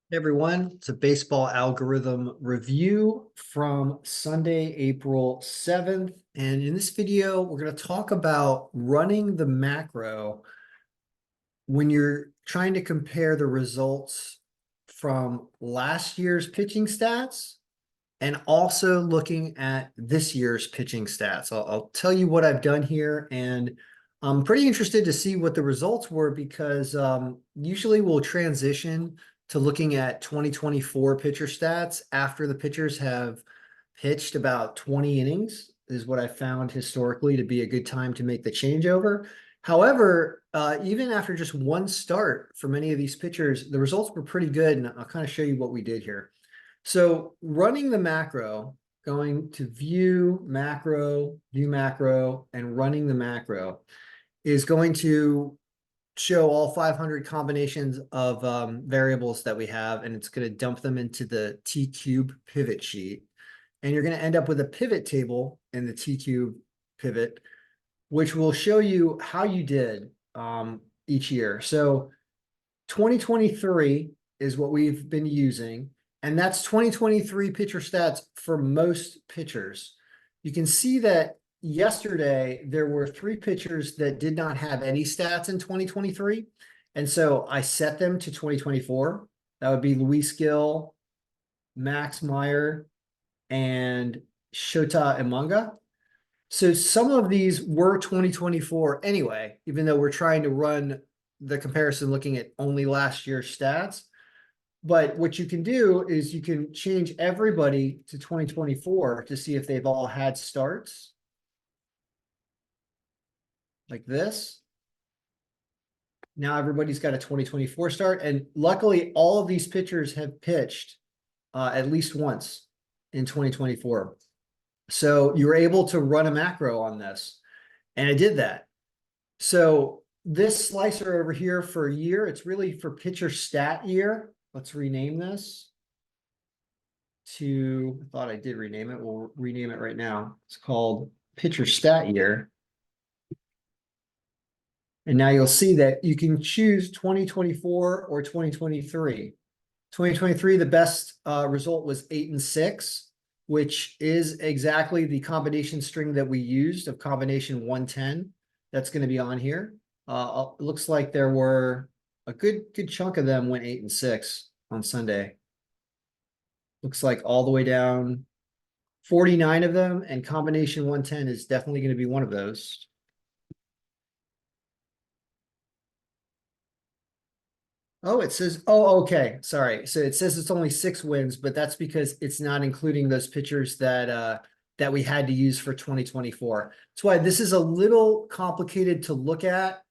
Hey everyone, it's a baseball algorithm review from Sunday, April 7th. And in this video, we're going to talk about running the macro when you're trying to compare the results from last year's pitching stats and also looking at this year's pitching stats. I'll tell you what I've done here, and I'm pretty interested to see what the results were because usually we'll transition to looking at 2024 pitcher stats after the pitchers have pitched about 20 innings, is what I found historically to be a good time to make the changeover. However, even after just one start for many of these pitchers, the results were pretty good, and I'll kind of show you what we did here. So running the macro, going to view macro, and running the macro is going to show all 500 combinations of variables that we have, and it's going to dump them into the T-cube pivot sheet. And you're going to end up with a pivot table in the T-cube pivot, which will show you how you did each year. So 2023 is what we've been using, and that's 2023 pitcher stats for most pitchers. You can see that yesterday there were 3 pitchers that did not have any stats in 2023, and so I set them to 2024. That would be Luis Gill, Max Meyer, and Shota Imanga. So some of these were 2024 anyway, even though we're trying to run the comparison looking at only last year's stats. But what you can do is you can change everybody to 2024 to see if they've all had starts like this. Now everybody's got a 2024 start, and luckily all of these pitchers have pitched at least once in 2024. So you were able to run a macro on this, and I did that. So this slicer over here for a year, it's really for pitcher stat year. Let's rename this to, I thought I did rename it. We'll rename it right now. It's called pitcher stat year. And now you'll see that you can choose 2024 or 2023. 2023, the best result was 8-6, which is exactly the combination string that we used of combination 110. That's going to be on here. It looks like there were a good chunk of them went 8-6 on Sunday. Looks like all the way down 49 of them, and combination 110 is definitely going to be one of those. Oh, it says, oh, okay. Sorry. So it says it's only 6 wins, but that's because it's not including those pitchers that we had to use for 2024. That's why this is a little complicated to look at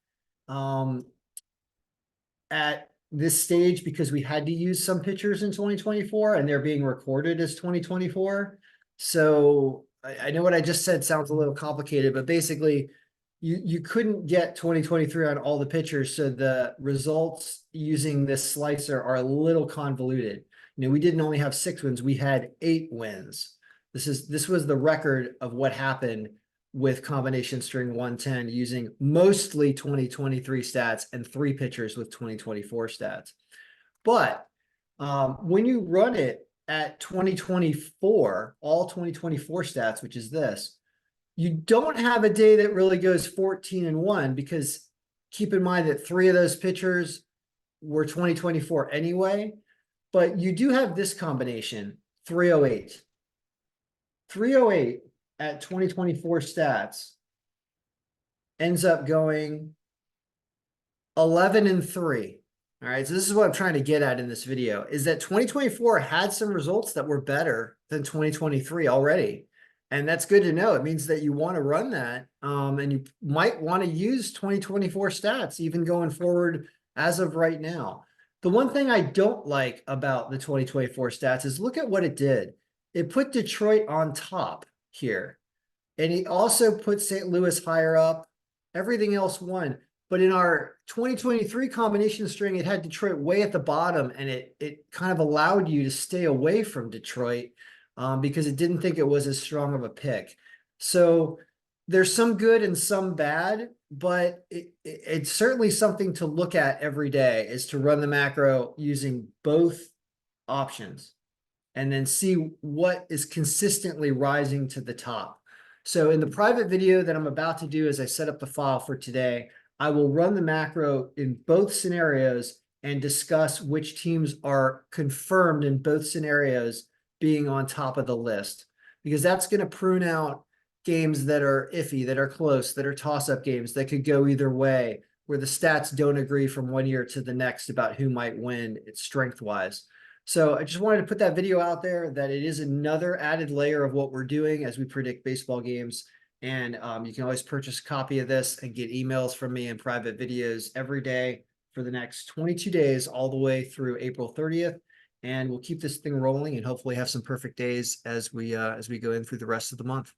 this stage, because we had to use some pitchers in 2024 and they're being recorded as 2024. So I know what I just said sounds a little complicated, but basically you couldn't get 2023 on all the pitchers, so the results using this slicer are a little convoluted. You know, we didn't only have 6 wins, we had 8 wins. This was the record of what happened with combination string 110 using mostly 2023 stats and 3 pitchers with 2024 stats. But when you run it at 2024, all 2024 stats, which is this, you don't have a day that really goes 14-1, because keep in mind that 3 of those pitchers were 2024 anyway, but you do have this combination, 308. 308 at 2024 stats ends up going 11-3. All right, so this is what I'm trying to get at in this video, is that 2024 had some results that were better than 2023 already. And that's good to know. It means that you want to run that, and you might want to use 2024 stats even going forward as of right now. The one thing I don't like about the 2024 stats is look at what it did. It put Detroit on top here, and he also put St. Louis higher up. Everything else won. But in our 2023 combination string, it had Detroit way at the bottom, and it kind of allowed you to stay away from Detroit because it didn't think it was as strong of a pick. So there's some good and some bad, but it's certainly something to look at every day, is to run the macro using both options and then see what is consistently rising to the top. So in the private video that I'm about to do as I set up the file for today, I will run the macro in both scenarios and discuss which teams are confirmed in both scenarios being on top of the list, because that's going to prune out games that are iffy, that are close, that are toss-up games that could go either way, where the stats don't agree from one year to the next about who might win it strength-wise. So I just wanted to put that video out there, that it is another added layer of what we're doing as we predict baseball games. And you can always purchase a copy of this and get emails from me and private videos every day for the next 22 days, all the way through April 30th. And we'll keep this thing rolling and hopefully have some perfect days as we go in through the rest of the month.